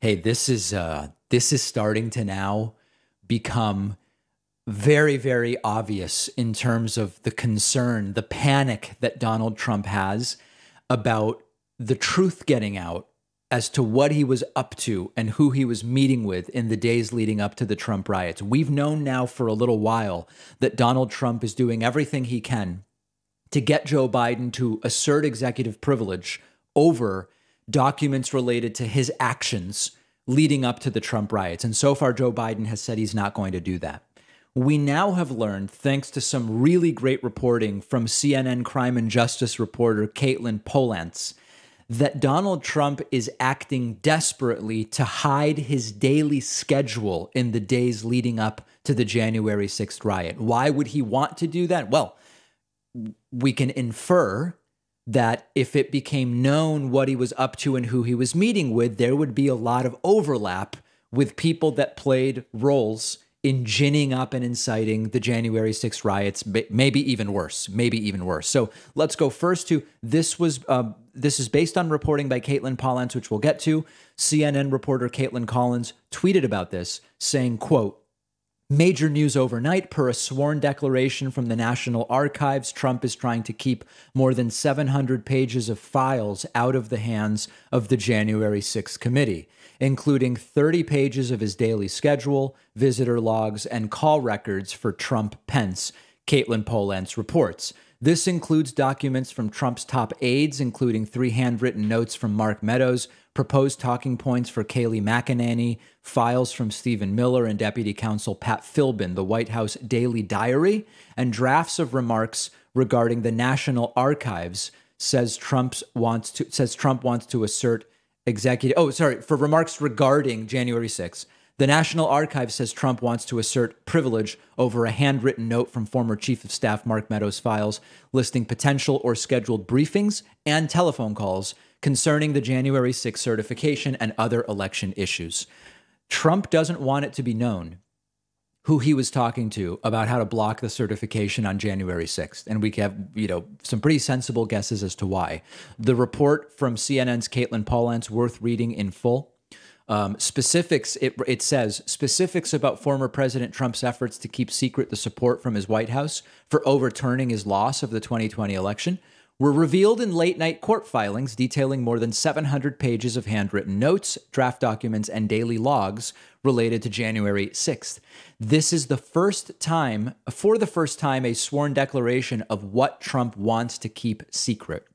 Hey, this is starting to now become very, very obvious in terms of the concern, the panic that Donald Trump has about the truth getting out as to what he was up to and who he was meeting with in the days leading up to the Trump riots. We've known now for a little while that Donald Trump is doing everything he can to get Joe Biden to assert executive privilege over documents related to his actions leading up to the Trump riots. And so far, Joe Biden has said he's not going to do that. We now have learned, thanks to some really great reporting from CNN crime and justice reporter Caitlin Polantz, that Donald Trump is acting desperately to hide his daily schedule in the days leading up to the January 6th riot. Why would he want to do that? Well, we can infer that if it became known what he was up to and who he was meeting with, there would be a lot of overlap with people that played roles in ginning up and inciting the January 6th riots, maybe even worse. So let's go first to this is based on reporting by Caitlin Polantz, which we'll get to. CNN reporter Caitlin Collins tweeted about this, saying, quote, "Major news overnight. Per a sworn declaration from the National Archives, Trump is trying to keep more than 700 pages of files out of the hands of the January 6th committee, including 30 pages of his daily schedule, visitor logs, and call records for Trump-Pence," Caitlin Polantz reports. This includes documents from Trump's top aides, including 3 handwritten notes from Mark Meadows, proposed talking points for Kayleigh McEnany, files from Stephen Miller and Deputy Counsel Pat Philbin, the White House Daily Diary, and drafts of remarks regarding the National Archives. Trump wants to assert for remarks regarding January 6th. The National Archives says Trump wants to assert privilege over a handwritten note from former Chief of Staff Mark Meadows' files listing potential or scheduled briefings and telephone calls concerning the January 6th certification and other election issues. Trump doesn't want it to be known who he was talking to about how to block the certification on January 6th. And we have, some pretty sensible guesses as to why. The report from CNN's Caitlin Polantz, worth reading in full. It says specifics about former President Trump's efforts to keep secret the support from his White House for overturning his loss of the 2020 election were revealed in late-night court filings detailing more than 700 pages of handwritten notes, draft documents, and daily logs related to January 6th. This is the first time, a sworn declaration of what Trump wants to keep secret.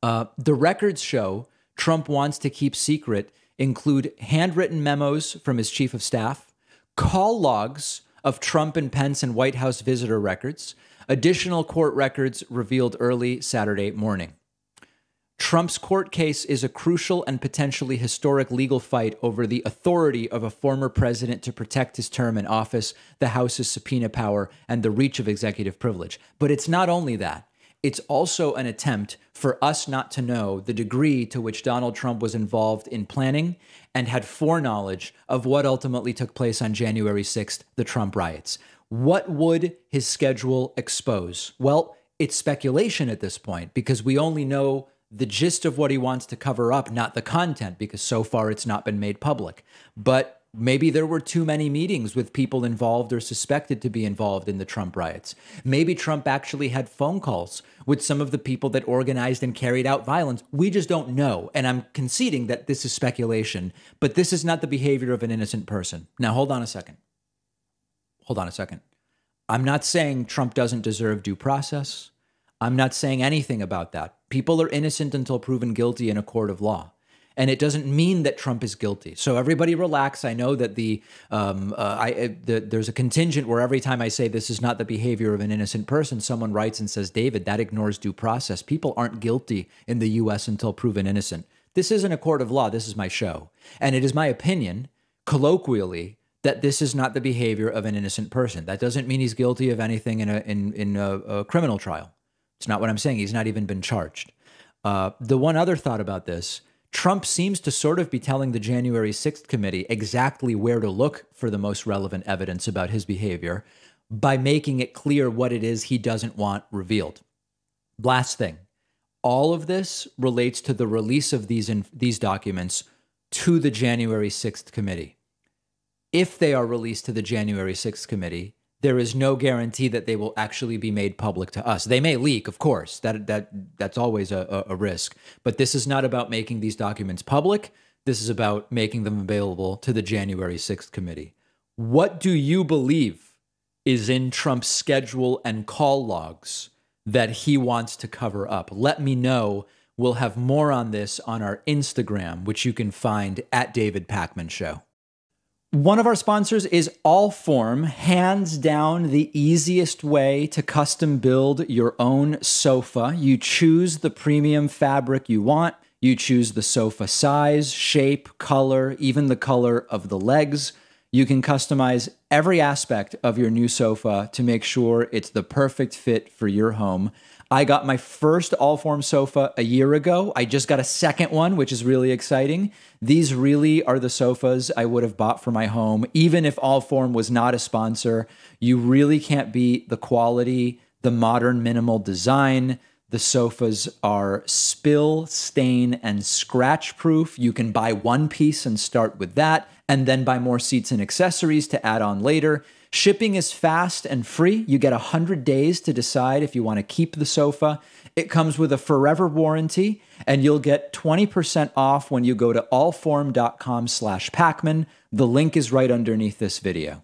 The records show Trump wants to keep secret include handwritten memos from his chief of staff, call logs of Trump and Pence and White House visitor records, additional court records revealed early Saturday morning. Trump's court case is a crucial and potentially historic legal fight over the authority of a former president to protect his term in office, the House's subpoena power, and the reach of executive privilege. But it's not only that. It's also an attempt for us not to know the degree to which Donald Trump was involved in planning and had foreknowledge of what ultimately took place on January 6th, the Trump riots. What would his schedule expose? Well, it's speculation at this point because we only know the gist of what he wants to cover up, not the content, because so far it's not been made public. But maybe there were too many meetings with people involved or suspected to be involved in the Trump riots. Maybe Trump actually had phone calls with some of the people that organized and carried out violence. We just don't know. And I'm conceding that this is speculation, but this is not the behavior of an innocent person. Now, hold on a second. I'm not saying Trump doesn't deserve due process. I'm not saying anything about that. People are innocent until proven guilty in a court of law. And it doesn't mean that Trump is guilty. So everybody relax. I know that there's a contingent where every time I say this is not the behavior of an innocent person, someone writes and says, David, that ignores due process. People aren't guilty in the U.S. until proven innocent. This isn't a court of law. This is my show. And it is my opinion, colloquially, that this is not the behavior of an innocent person. That doesn't mean he's guilty of anything in a criminal trial. It's not what I'm saying. He's not even been charged. The one other thought about this, Trump seems to sort of be telling the January 6th committee exactly where to look for the most relevant evidence about his behavior by making it clear what it is he doesn't want revealed. Last thing, all of this relates to the release of these documents to the January 6th committee. If they are released to the January 6th committee, there is no guarantee that they will actually be made public to us. They may leak, of course. That's always a risk. But this is not about making these documents public. This is about making them available to the January 6th committee. What do you believe is in Trump's schedule and call logs that he wants to cover up? Let me know. We'll have more on this on our Instagram, which you can find at David Pakman Show. One of our sponsors is Allform, hands down the easiest way to custom build your own sofa. You choose the premium fabric you want. You choose the sofa size, shape, color, even the color of the legs. You can customize every aspect of your new sofa to make sure it's the perfect fit for your home. I got my first Allform sofa a year ago. I just got a second one, which is really exciting. These really are the sofas I would have bought for my home. Even if Allform was not a sponsor, you really can't beat the quality, the modern minimal design. The sofas are spill, stain, and scratch proof. You can buy one piece and start with that, and then buy more seats and accessories to add on later. Shipping is fast and free. You get 100 days to decide if you want to keep the sofa. It comes with a forever warranty, and you'll get 20% off when you go to allform.com/Pakman. The link is right underneath this video.